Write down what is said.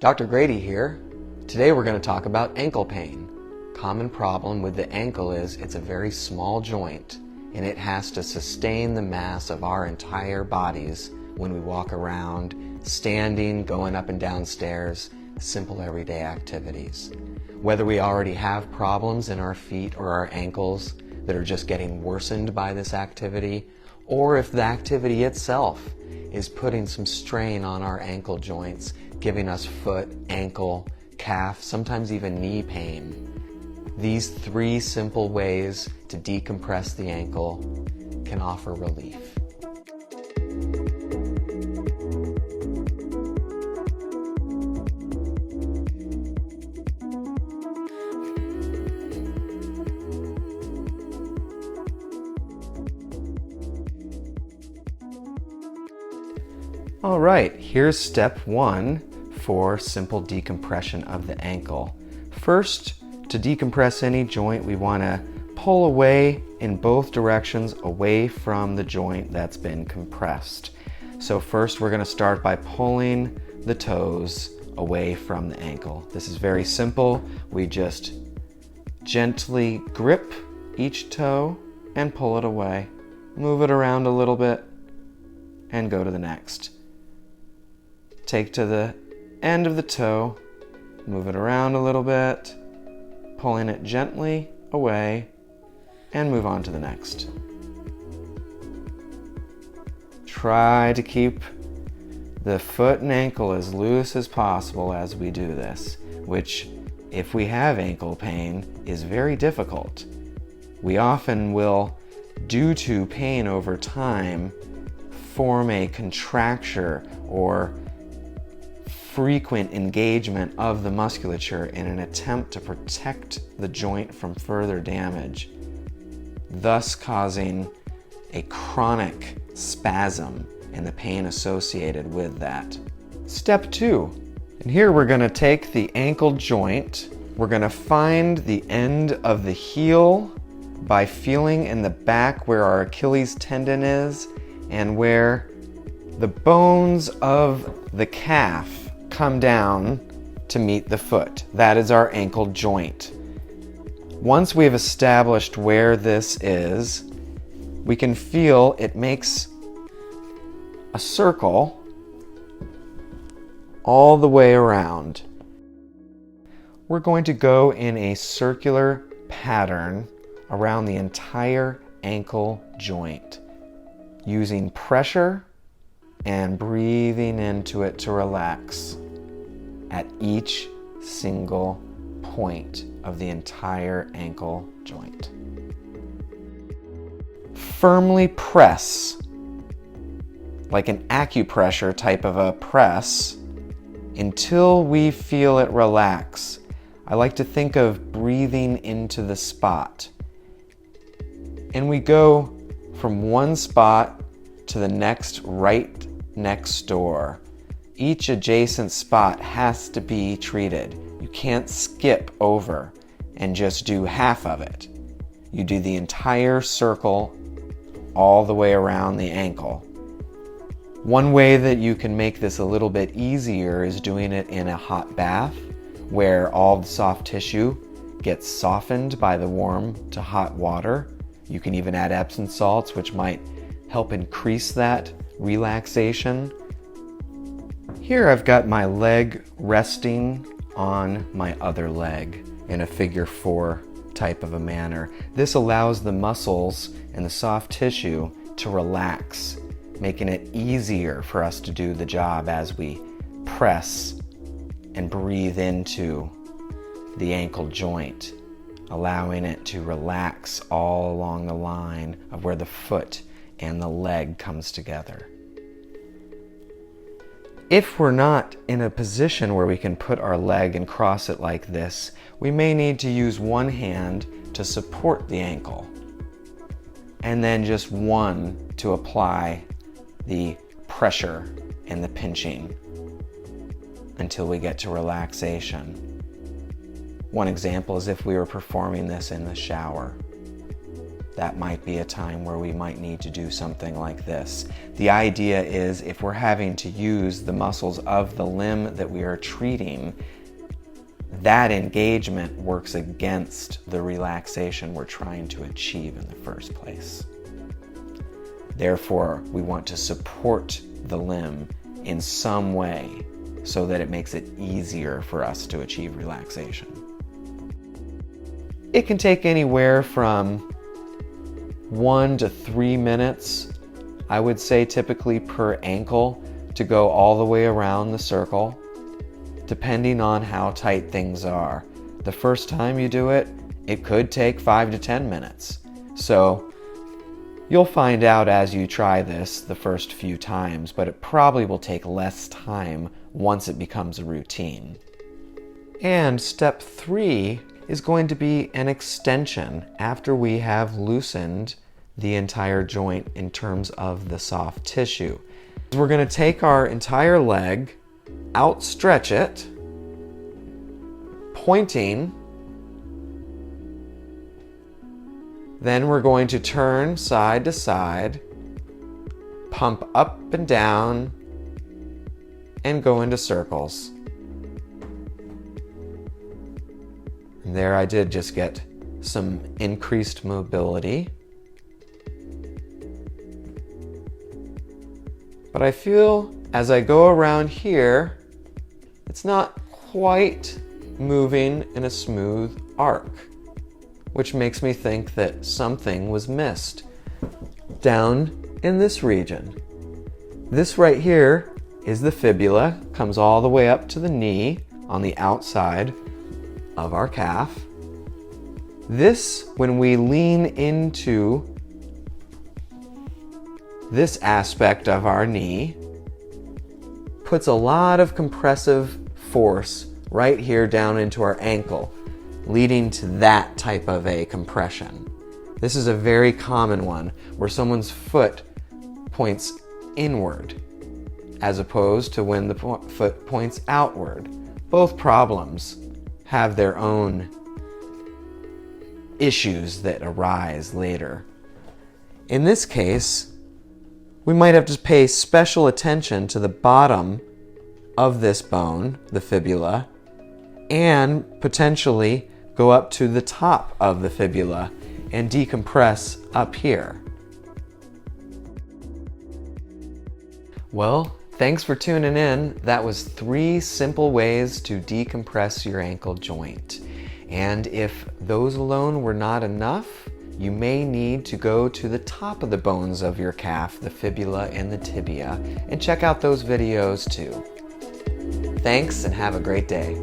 Dr. Grady here. Today we're going to talk about ankle pain. Common problem with the ankle is it's a very small joint and it has to sustain the mass of our entire bodies when we walk around, standing, going up and down stairs, simple everyday activities. Whether we already have problems in our feet or our ankles that are just getting worsened by this activity, or if the activity itself is putting some strain on our ankle joints, giving us foot, ankle, calf, sometimes even knee pain. These three simple ways to decompress the ankle can offer relief. All right, here's step one for simple decompression of the ankle. First, to decompress any joint, we want to pull away in both directions away from the joint that's been compressed. So first we're going to start by pulling the toes away from the ankle. This is very simple. We just gently grip each toe and pull it away. Move it around a little bit and go to the next. Take to the end of the toe, move it around a little bit, pulling it gently away, and move on to the next. Try to keep the foot and ankle as loose as possible as we do this, which, if we have ankle pain, is very difficult. We often will, due to pain over time, form a contracture or frequent engagement of the musculature in an attempt to protect the joint from further damage, thus causing a chronic spasm and the pain associated with that. Step two, and here we're going to take the ankle joint, we're going to find the end of the heel by feeling in the back where our Achilles tendon is and where the bones of the calf come down to meet the foot. That is our ankle joint. Once we've established where this is, we can feel it makes a circle all the way around. We're going to go in a circular pattern around the entire ankle joint, using pressure and breathing into it to relax at each single point of the entire ankle joint. Firmly press, like an acupressure type of a press, until we feel it relax. I like to think of breathing into the spot. And we go from one spot to the next right next door. Each adjacent spot has to be treated. You can't skip over and just do half of it. You do the entire circle all the way around the ankle. One way that you can make this a little bit easier is doing it in a hot bath where all the soft tissue gets softened by the warm to hot water. You can even add Epsom salts, which might help increase that relaxation. Here I've got my leg resting on my other leg in a figure 4 type of a manner. This allows the muscles and the soft tissue to relax, making it easier for us to do the job as we press and breathe into the ankle joint, allowing it to relax all along the line of where the foot and the leg comes together. If we're not in a position where we can put our leg and cross it like this, we may need to use one hand to support the ankle and then just one to apply the pressure and the pinching until we get to relaxation. One example is if we were performing this in the shower. that might be a time where we might need to do something like this. The idea is if we're having to use the muscles of the limb that we are treating, that engagement works against the relaxation we're trying to achieve in the first place. Therefore, we want to support the limb in some way so that it makes it easier for us to achieve relaxation. It can take anywhere from 1 to 3 minutes, I would say typically per ankle, to go all the way around the circle, depending on how tight things are. The first time you do it, it could take 5 to 10 minutes. So you'll find out as you try this the first few times, but it probably will take less time once it becomes a routine. And step 3 is going to be an extension after we have loosened the entire joint in terms of the soft tissue. We're going to take our entire leg, outstretch it, pointing. Then we're going to turn side to side, pump up and down, and go into circles. And there I did just get some increased mobility. But I feel as I go around here, it's not quite moving in a smooth arc, which makes me think that something was missed down in this region. This right here is the fibula, comes all the way up to the knee on the outside of our calf. This, when we lean into this aspect of our knee, puts a lot of compressive force right here down into our ankle, leading to that type of a compression. This is a very common one where someone's foot points inward as opposed to when the foot points outward. Both problems have their own issues that arise later. In this case, we might have to pay special attention to the bottom of this bone, the fibula, and potentially go up to the top of the fibula and decompress up here. Well, thanks for tuning in. That was 3 simple ways to decompress your ankle joint. And if those alone were not enough, you may need to go to the top of the bones of your calf, the fibula and the tibia, and check out those videos too. Thanks and have a great day.